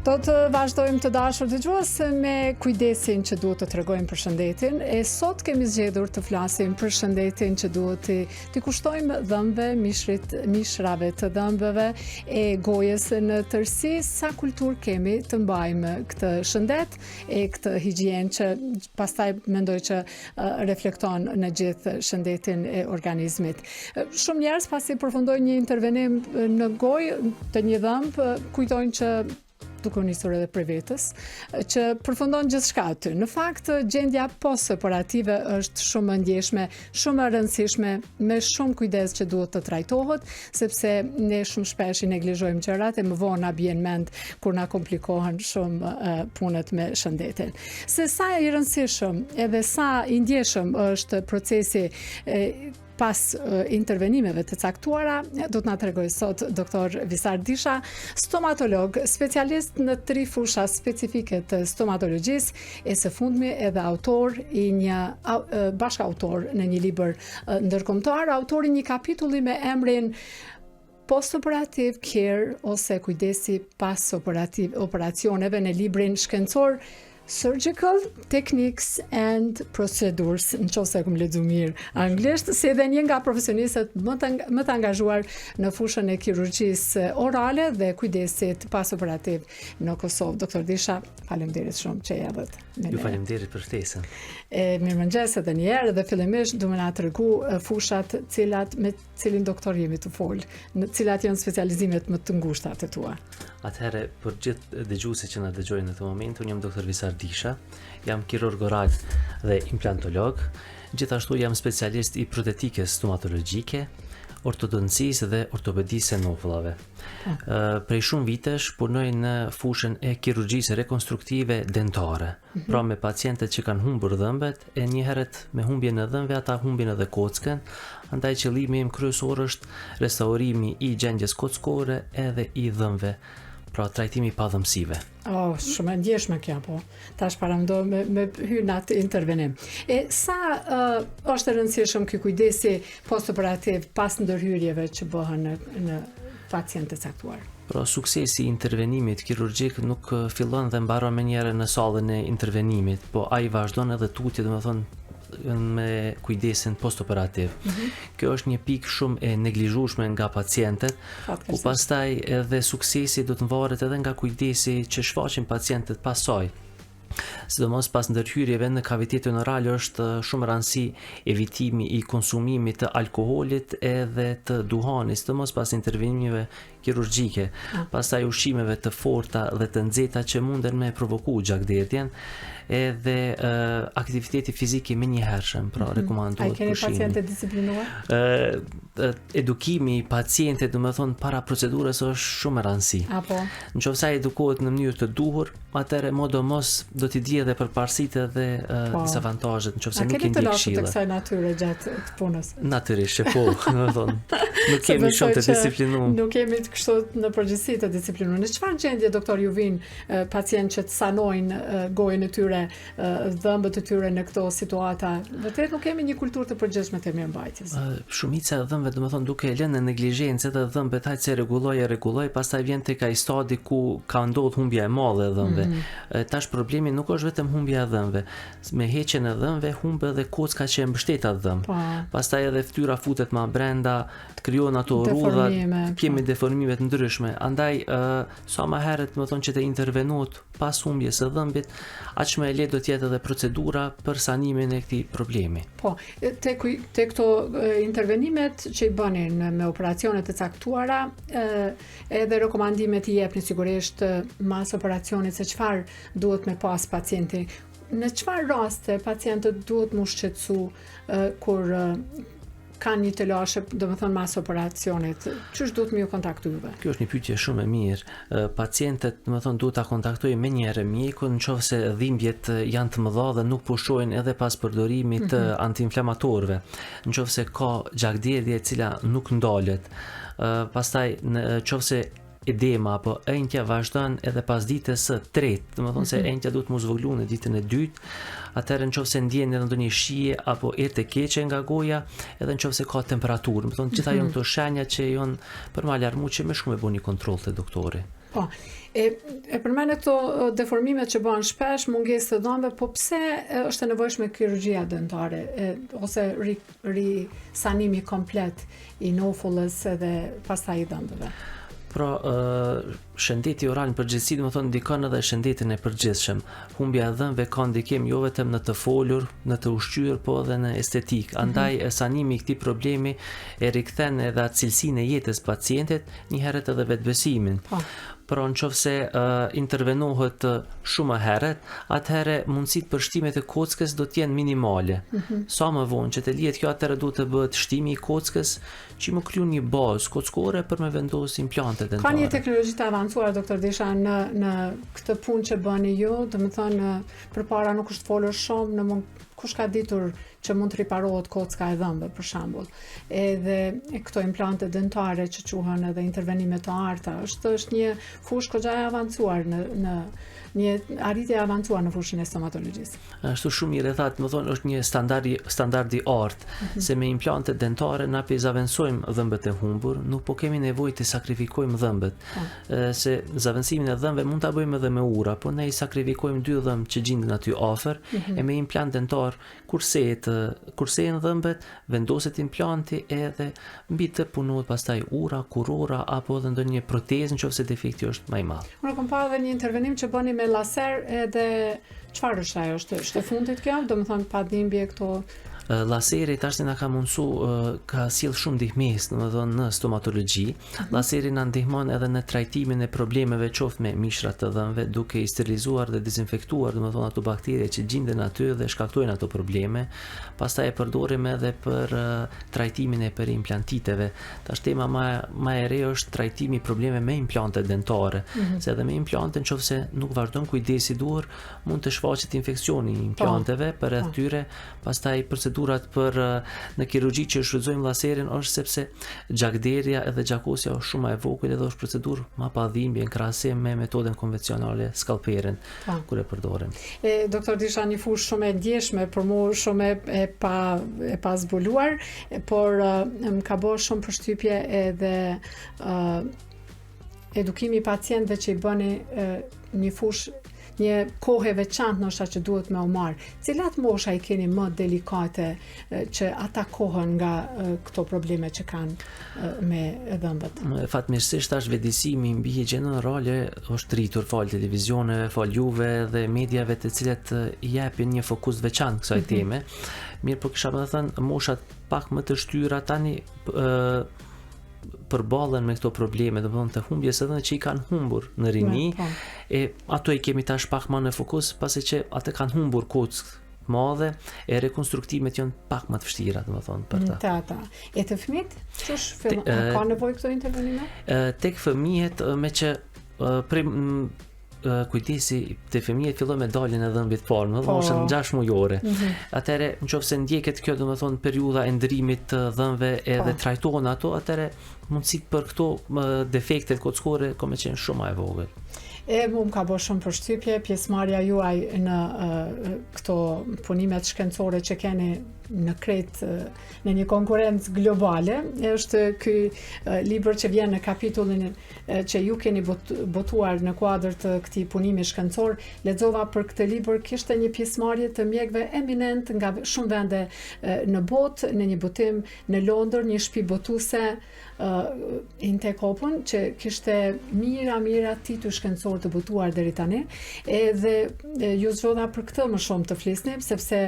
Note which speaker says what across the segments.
Speaker 1: Do të vazhdojmë të dashur dëgjues me kujdesin që duhet të tregojmë për shëndetin. E sot kemi zgjedhur të flasim për shëndetin që duhet t'i kushtojmë dhëmbëve, mishrave të dhëmbëve e gojës në tërësi. Sa kulturë kemi të mbajmë këtë shëndet e këtë higienë që pastaj mendoj që reflekton në gjithë shëndetin e organizmit. Shumë njerëz pasi përfundojnë një intervenim në gojë të një dhëmb, kujtojnë që duke u nisur edhe prej vetës, që përfundon gjithçka aty. Në fakt, gjendja post-operative është shumë e ndjeshme, shumë e rëndësishme, me shumë kujdes që duhet të trajtohet, sepse ne shumë shpesh i neglizhojmë gjërat e më vonë na bien mend kur na komplikohen shumë punët me shëndetin. Se sa i rëndësishëm edhe sa i ndjeshëm është procesi pas intervenimeve të caktuara, do të na tregoj sot doktor Visar Disha, stomatolog, specialist në 3 fusha specifike të stomatologjisë, e së fundmi edhe autor i një bashkautor në një libër ndërkombëtar, autor i një kapitulli me emrin Post-operative care ose kujdesi pas operacioneve në librin shkencor Surgical Techniques and Procedures, në qoftë se kam lexuar mirë anglisht, si edhe një nga profesionistët më të angazhuar në fushën e kirurgjisë orale dhe kujdesit pas-operativ në Kosovë. Doktor Disha, faleminderit shumë që erdhët.
Speaker 2: Ju faleminderit për ftesën.
Speaker 1: Mirëmëngjes edhe një herë dhe fillimisht do më na tregu fushat me cilin doktor jemi të fol, në cilat janë specializimet më të ngushta të tua.
Speaker 2: Atëherë, për gjithë dëgjuesit që na dëgjojnë në këtë moment, unë jam doktor Visar Disha, jam kirurg oral dhe implantolog, gjithashtu jam specialist i protetikës stomatologjike, ortodoncisë dhe ortopedisë e novullave. Prej shumë vitesh punoj në fushën e kirurgjisë rekonstruktive dentare, pra me pacientët që kanë humbur dhëmbët e njëherët me humbjen e dhëmbëve ata humbin edhe kockën, andaj qëllimi im kryesor është restaurimi i gjendjes kockore edhe i dhëmbëve, pra trajtimi pa dhëmsive.
Speaker 1: Shumë e ndjeshme kjo, po. Tash paramendo me hyrë në atë intervenim. Sa është e rëndësishëm ky kujdesi post-operativ pas ndërhyrjeve që bëhen në pacientë të caktuar?
Speaker 2: Pra suksesi i intervenimit kirurgjik nuk fillon dhe mbaron menjëherë në sallën e intervenimit, po ai vazhdon edhe tutje, domethënë me kujdesin post-operativ. Kjo është një pikë shumë e neglizhueshme nga pacientët, ku pastaj edhe suksesi do të varet edhe nga kujdesi që shfaqin pacientët pas saj. Sidomos pas ndërhyrjeve në kavitetin oral është shumë rëndësi evitimi i konsumimit të alkoolit edhe të duhanit, sidomos pas intervenimeve kirurgjike, pastaj ushqimeve të forta dhe të nxehta që munden me provoku gjakderdhjen, edhe aktiviteti fizik i menjëhershëm, pra rekomandohet pushimi.
Speaker 1: A keni pacientë disiplinuar?
Speaker 2: Edukimi i pacientit, domethënë para procedurës, është shumë e rëndësishme. Nëse ai edukohet në mënyrë të duhur, atëherë modomos do t'i di edhe përparësitë dhe disavantazhet, nëse nuk i ndjek këshilla.
Speaker 1: A kësaj natyre gjatë të punës?
Speaker 2: Natyrisht, po, domethënë, nuk kemi shumë të disiplinuar.
Speaker 1: Nuk kemi kështu në përgjithësi të disiplinuar. Në çfarë gjendje doktor ju vijnë pacientë që të sanojnë gojën e tyre, dhëmbët e tyre në këto situata? Vërtet nuk kemi një kulturë të përgjithshme të mirëmbajtjes.
Speaker 2: Shumica e dhëmbëve, domethënë, duke lënë në neglizhencë të dhëmbët, hajtë se rregulloj, pastaj vjen tek ai stadi ku ka ndodhur humbja e madhe e dhëmbëve. Tash problemi nuk është vetëm humbja e dhëmbëve. Me heqjen e dhëmbëve humbet edhe kocka që e mbështet atë dhëmbë. Pastaj edhe fytyra futet më brenda, krijon ato rrudha, kemi deformime të ndryshme. Andaj sa më herët, domethënë, që të intervenohet pas humbjes së dhëmbit, aq më e lehtë do të jetë edhe procedura për sanimin e këtij problemi.
Speaker 1: Po, te këto intervenimet që i bënin me operacione të caktuara, edhe rekomandimet i jepni sigurisht mas operacionit se çfarë duhet me pas pacienti. Në çfarë raste pacientët duhet më shqetësu kur kanë një telashe, domethënë mas operacionit, ç'është duhet më ju kontaktojë?
Speaker 2: Kjo është një pyetje shumë e mirë. Pacientët, domethënë, duhet ta kontaktojnë menjëherë mjekun nëse dhimbjet janë të mëdha dhe nuk pushojnë edhe pas përdorimit të antiinflamatorëve. Nëse ka gjakderdhje e cila nuk ndalet, pastaj nëse edema apo enjtja vazhdon edhe pas ditës së tretë, domethënë se enjtja duhet mos zvoglu në ditën e dytë, atëherë nëse ndjen edhe ndonjë shije apo erë të keqe nga goja, edhe nëse ka temperaturë, domethënë gjitha janë këto shenja që janë për më alarmuar që më shumë e bëni kontroll te doktori.
Speaker 1: Po, e përmend këto deformimet që bëhen shpesh, mungesë të dhëmbëve, po pse është e nevojshme kirurgjia dentare ose risanimi komplet i nofullës edhe pastaj i dhëmbëve?
Speaker 2: Pra, shëndeti oral në përgjithësi, do të thonë ndikon edhe shëndetin e përgjithshëm. Humbja e dhëmbëve ka ndikim jo vetëm në të folur, në të ushqyer, po edhe në estetik. Andaj sanimi i këtij problemi e rikthen edhe atë cilësinë e jetës pacientit, një herët edhe vetbesimin. Pra nëse intervenohet shumë herët, atëherë mundësitë për shtimet e kockës do të jenë minimale. Sa më vonë që të lihet kjo, atëherë duhet të bëhet shtimi i kockës që më kriju një bazë kockore për me vendosë implante dentare.
Speaker 1: Ka një teknologji të avancuar, doktor Desha, në këtë punë që bëni ju, domethënë përpara nuk është folur shumë, kush ka ditur që mund të riparohet kocka e dhëmbëve për shembull. Edhe këto implante dentare që quhen edhe intervenime të arta, është një fushë goxha e avancuar në një arritje e avancuar në fushën e stomatologjisë.
Speaker 2: Ashtu shumë i rrethat, më thonë, është një standardi artë, se me implante dentare na zaventësojmë dhëmbët e humbur, nuk po kemi nevojë të sakrifikojmë dhëmbët, se zaventësimin e dhëmbëve mund ta bëjmë edhe me ura, po ne i sakrifikojmë 2 dhëmbë që gjenden aty afër, e me implant dentar kursehen dhëmbët, vendoset implanti edhe mbi të punohet pastaj ura, kurora apo edhe ndonjë protezë nëse defekti është më i madh.
Speaker 1: Unë kam parë edhe një intervenim që bëni me laser, edhe çfarë është ajo? Është e fundit kjo? Domethënë pa dhimbje këto.
Speaker 2: Laseri tash na ka mundsu, ka sjell shumë ndihmës, domethënë në stomatologji. Laseri na ndihmon edhe në trajtimin e problemeve qoftë me mishrat të dhëmbëve, duke i sterilizuar dhe dezinfektuar, domethënë ato bakterie që gjenden aty dhe shkaktojnë ato probleme. Pastaj e përdorim edhe për trajtimin e periimplantiteve. Tash tema më e re është trajtimi i problemeve me implante dentare, se edhe me implante nëse nuk vazhdon kujdesi i duhur, mund të shfaqet infeksioni i implanteve për atyre, pastaj procedurat për në kirurgji që shfrytëzojmë laserin është sepse gjakderja edhe gjakosja është shumë e vogël edhe është procedurë më pa dhimbje në krahasim me metodën konvencionale skalperin kur e përdorim.
Speaker 1: Doktor Desha, një fushë shumë e ndjeshme, për mua shumë e pa zbuluar, por më ka bërë shumë përshtypje edhe edukimi i pacientëve që i bëni një fushë, një kohë e veçantë ndoshta që duhet me u marr. Cilat mosha i keni më delikate që atakohen nga këto probleme që kanë me dhëmbët?
Speaker 2: Fatmirësisht tash vetëdijsimi mbi higjienën orale është rritur fal televizioneve, fal juve dhe mediave të cilat i japin një fokus veçantë kësaj teme. Mirë, po kisha më thënë moshat pak më të shtyra tani përballen me këto probleme, domethënë të humbjes edhe që i kanë humbur në rini, e ato i kemi tash pak më në fokus, pasi që atë kanë humbur kockë madhe, e rekonstruktimet janë pak më të vështira, domethënë për ta.
Speaker 1: E të fëmijët, ka nevojë këto intervenime?
Speaker 2: Tek fëmijët, me që kujdesi te fëmijët fillon me daljen e dhëmbëve të parë, domethënë është 6 mujore. Atëherë nëse ndjeket kjo, domethënë periudha e ndërimit të dhëmbëve edhe trajtohen ato, atëherë mundësitë për këto defekte kockore ka më qenë shumë më e vogël.
Speaker 1: Më ka bërë shumë përshtypje pjesëmarrja juaj në këto punimet shkencore që keni në kret në një konkurrencë globale. Është ky libër që vjen në kapitullin që ju keni botuar në kuadër të këtij punimi shkencor. Lexova për këtë libër, kishte një pjesëmarrje të mjekëve eminent nga shumë vende në botë, në një botim në Londër, një shtëpi botuese Intekopën, që kishte mira titull shkencor të botuar deri tani, edhe ju zgjodha për këtë më shumë të flisni, sepse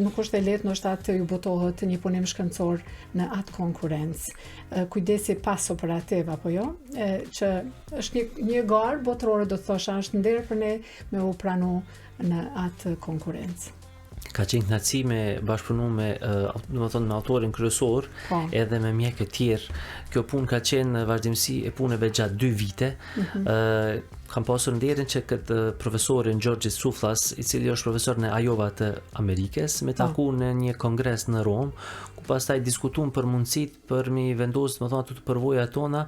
Speaker 1: nuk është e lehtë ndoshta të ju botohet një punim shkencor në atë konkurrencë. Kujdesi pasoperativ apo jo, që është një garë botërore, do të thosha, është nder për ne me u pranu në atë konkurrencë.
Speaker 2: Ka qenë kënaqësi me bashkëpunu me autorin kryesor edhe me mjekë të tjerë. Kjo punë ka qenë vazhdimsi e punëve gjatë 2 vite. kam pasur nderin që këtë profesorin George Tsoufalas, i cili është profesor në Iowa të Amerikës, me taku në një kongres në Rom, ku pastaj diskutuam për mundësit për mi vendosë, do të thonë, të përvojat tona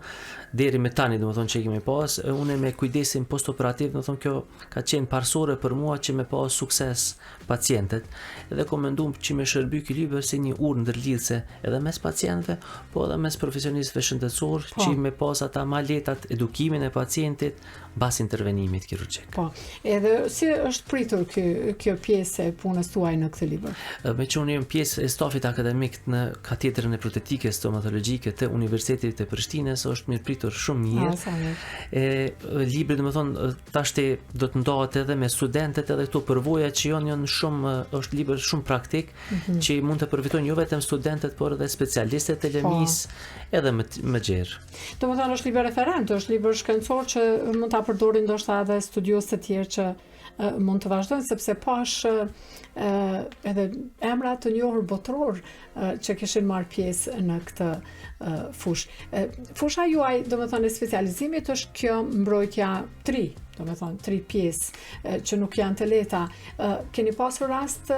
Speaker 2: deri me tani, do të thonë, që kemi pas, unë me kujdesin postoperativ, do të thonë, kjo ka qenë parsore për mua që me pas sukses pacientet, edhe komendum që me shërby ky libër si një urë ndërlidhse edhe mes pacientëve, po edhe mes profesionistëve shëndetësor, që me pas ata maletat edukimin e pacientit bas intervenimit kirurgjik.
Speaker 1: Po, edhe si është pritur kjo pjesë e punës tuaj në këtë libër?
Speaker 2: Me që unë jam pjesë e stafit akademik në katedrën e protetike stomatologjike të Universitetit të Prishtinës, është mirë pritur shumë mirë. Libri, do të thonë, tashti do të ndahet edhe me studentët, edhe këto përvoja që janë shumë, është libër shumë praktik, që mund të përfitojnë jo vetëm studentët, por edhe specialistët e LEMIS, edhe më gjerë.
Speaker 1: Do të thonë, është libër referent, është libër shkencor që mund ta përdorin ndoshta edhe studiosë të tjerë që mund të vazhdojnë, sepse pash edhe emra të njohur botror që kishin marrë pjesë në këtë fushë. Fusha juaj, do të thonë, e specializimit është kjo mbrojtja 3, do të thonë 3 pjesë që nuk janë të lehta. Keni pasur rast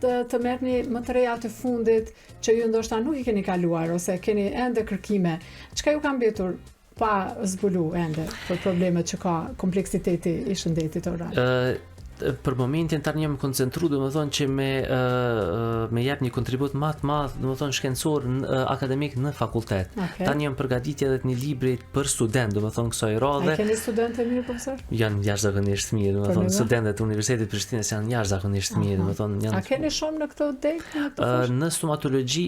Speaker 1: të merrni më të reja të fundit që ju ndoshta nuk i keni kaluar ose keni ende kërkime. Çka ju ka mbetur pa zbulu ende për problemet që ka kompleksiteti i shëndetit oral?
Speaker 2: Për momentin tani jam koncentru, do të thonë që me jap një kontribut më të madh, do të thonë shkencor akademik në fakultet. Tani jam përgatitje edhe të një libri për student, do të thonë kësaj radhe.
Speaker 1: A keni studentë mirë, profesor?
Speaker 2: Janë jashtëzakonisht mirë, do të thonë studentët e Universitetit të Prishtinës janë jashtëzakonisht mirë, do të thonë janë.
Speaker 1: A keni shumë në këtë dek?
Speaker 2: Në stomatologji,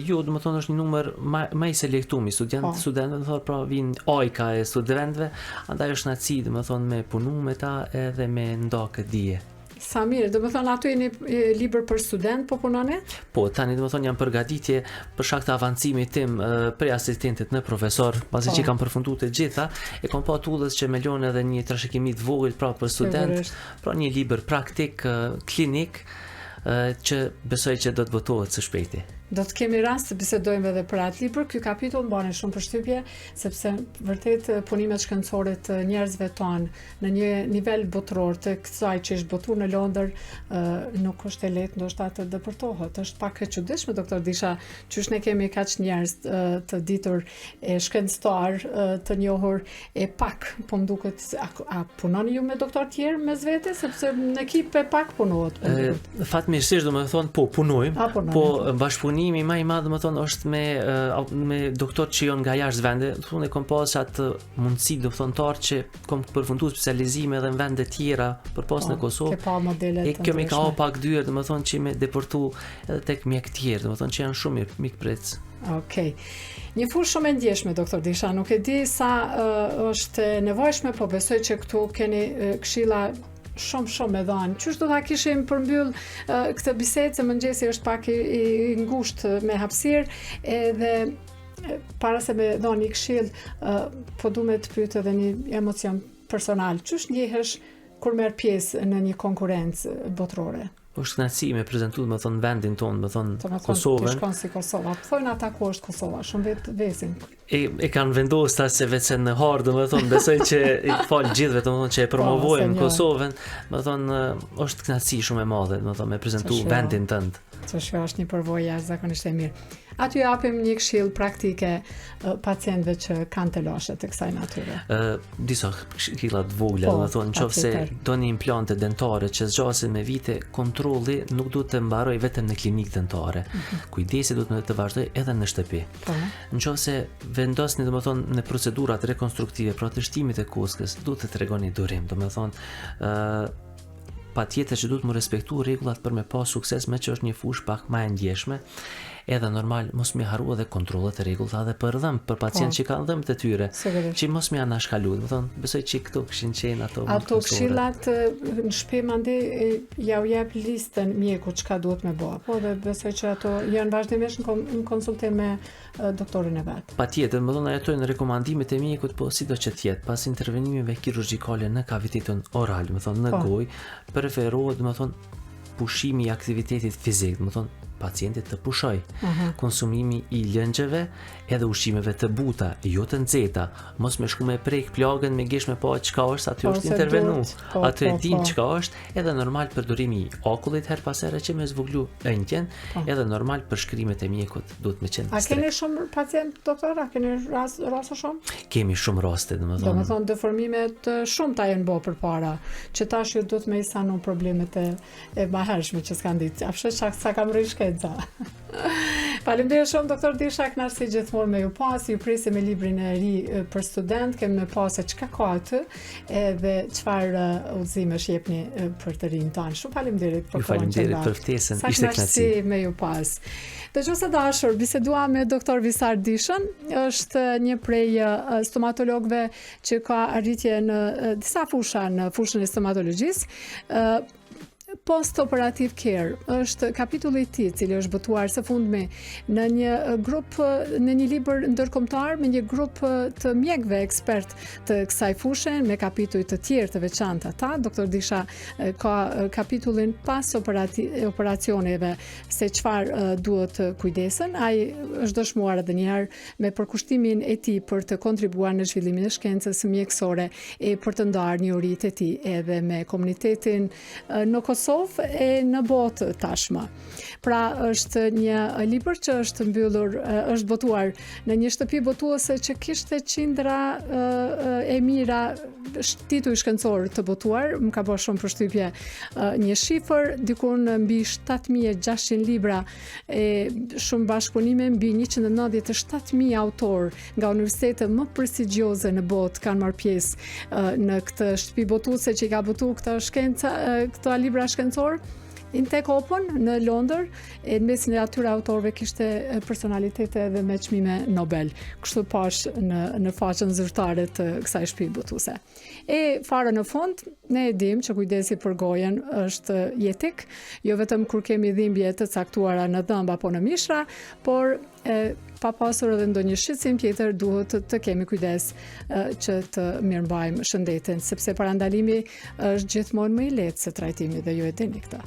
Speaker 2: jo, do të thonë është një numër më i selektuar, studentët, do të thonë pra vinë ojka e studentëve, andaj është naci, do të thonë me punu me ta edhe me ndakë.
Speaker 1: Sa mirë, do të thonë aty jeni libër për student, po punoni?
Speaker 2: Po, tani do të thonë jam përgatitje për shkak të avancimit tim prej asistentit në profesor, pasi që kam përfunduar të gjitha, e kam pa tullës që me lën edhe një trashëgimi të vogël pra për student, pra një libër praktik, klinik, që besoj që do të botohet së shpejti.
Speaker 1: Do të kemi rast të bisedojmë edhe për atë libër. Ky kapitull mbani shumë përshtypje, sepse vërtet punimet shkencore të njerëzve tonë në një nivel botror të kësaj që është botuar në Londër nuk është e lehtë ndoshta të depërtohet. Është pak e çuditshme, doktor Disha, qysh ne kemi kaq njerëz të ditur e shkencëtar të njohur e pak, po m'duket a punoni ju me doktor tjerë mes vete, sepse në ekip e pak punohet.
Speaker 2: Fatmirësisht, domethënë po punojmë, po bashkëpunimi më i madh domethënë është me doktor që janë nga jashtë vende, thonë kam pas atë mundësi domethëntar që kam përfunduar specializime edhe në vende të tjera përpas në Kosovë.
Speaker 1: Ke pa modelet.
Speaker 2: E kjo më ka pak dyer domethënë që me deportu edhe tek mjek të tjerë, domethënë që janë shumë mik prec.
Speaker 1: Okej. Një fushë shumë e ndjeshme, doktor Disha, nuk e di sa është nevojshme, po besoj që këtu keni këshilla shumë e dhanë. Qysh do ta kishim përmbyll këtë bisedë, se mëngjesi është pak i ngushtë me hapësirë, edhe para se me dhoni një këshill, po du me të pyet edhe një emocion personal. Qysh ndjehesh kur merr pjesë në një konkurrencë botrore?
Speaker 2: Është kënaqësi me prezantuar, më thon, vendin tonë, më thon Kosovën.
Speaker 1: Shkon si Kosova. Thonë ata ku është Kosova, shumë vesin.
Speaker 2: E kanë vendosur se vetë në hard, më thon, besoj që i fal gjithëve, domethënë që e promovojmë Kosovën, më thon është kënaqësi shumë e madhe, më thon, me prezantuar vendin tënd.
Speaker 1: Që është një përvojë jashtëzakonisht e mirë. Aty japim një këshill praktike pacientëve që kanë të lashe të kësaj natyre.
Speaker 2: Disa këshilla të vogla, domethënë nëse doni implante dentare që zgjasin me vite, kontrolli nuk duhet të mbaroj vetëm në klinikë dentare. Kujdesi duhet të vazhdoj edhe në shtëpi. Nëse vendosni domethënë në procedurat rekonstruktive për të shtimit e kockës, duhet të tregoni durim, domethënë patjetër që duhet të respektu rregullat për me pas sukses, me që është një fushë pak më e ndjeshme. Edhe normal mos më harru edhe kontrollet e rregullta edhe për dhëm, për pacientë që kanë dhëm të tyre, që mos më anashkalu, do të thonë, besoj që këto kishin qenë ato
Speaker 1: këshillat në shtëpi mandej ja u jep listën mjekut çka duhet me bëj, po dhe besoj që ato janë vazhdimisht në konsultim me doktorin e vet.
Speaker 2: Patjetër, më thonë ato janë rekomandimet e mjekut, po sido që të jetë pas intervenimeve kirurgjikale në kavitetin oral, më thonë në gojë, preferohet, më thonë, pushimi i aktivitetit fizik, më thonë pacientit të pushoj. Konsumimi i lëngjeve edhe ushqimeve të buta, jo të nxehta, mos me shku me prek plagën me gish me pa çka është, aty është intervenu. Aty e din çka është, edhe normal përdorimi i akullit her pas here që me zvoglu ëndjen, edhe normal përshkrimet e mjekut duhet me qenë.
Speaker 1: A keni shumë pacient, doktor? A keni raste shumë?
Speaker 2: Kemi shumë raste, domethënë.
Speaker 1: Domethënë deformimet shumë ta janë bë përpara, që tash ju duhet me i sanu problemet e mahershme që s'kan ditë. Afshë sa kam rri shkenca. Faleminderit shumë doktor Disha, kënaqësi gjithmonë me ju pas, ju presim me librin e ri për student, kemë me pas se çka ka aty, edhe çfarë udhëzimesh jepni për të rinj tanë. Shumë faleminderit për kohën.
Speaker 2: Faleminderit për ftesën, ishte kënaqësi
Speaker 1: me ju pas. Dëgjues dashur, bisedua me doktor Visar Dishën, është një prej stomatologëve që ka arritje në disa fusha në fushën e stomatologjisë. Post-operative care është kapitulli i tij, cili është botuar së fundmi në një grup, në një libër ndërkombëtar me një grup të mjekëve ekspert të kësaj fushë me kapituj të tjerë të veçantë. Ata, doktor Disha ka kapitullin pas operacioneve se çfarë duhet kujdesen. Ai është dëshmuar edhe një herë me përkushtimin e tij për të kontribuar në zhvillimin e shkencës mjekësore e për të ndarë njohuritë e tij edhe me komunitetin në Kosovë e në botë tashmë. Pra është një libër që është mbyllur, është botuar në një shtëpi botuese që kishte qindra e mira titull shkencor të botuar. Më ka bërë shumë përshtypje një shifër, diku në mbi 7600 libra e shumë bashkëpunime, mbi 197.000 autor nga universitetet më prestigjioze në botë kanë marrë pjesë në këtë shtëpi botuese që i ka botuar këto libra shkencor. Intek Open në Londër, e në mesin e atyre autorëve kishte personalitete edhe me çmime Nobel. Kështu pash në faqen zyrtare të kësaj shtëpi botuese. E fare në fund, ne e dim që kujdesi për gojen është jetik, jo vetëm kur kemi dhimbje të caktuara në dhëmb apo në mishra, por pa pasur edhe ndonjë shqetësim tjetër, duhet të kemi kujdes që të mirëmbajmë shëndetin, sepse parandalimi është gjithmonë më i lehtë se trajtimi dhe ju e dini këtë.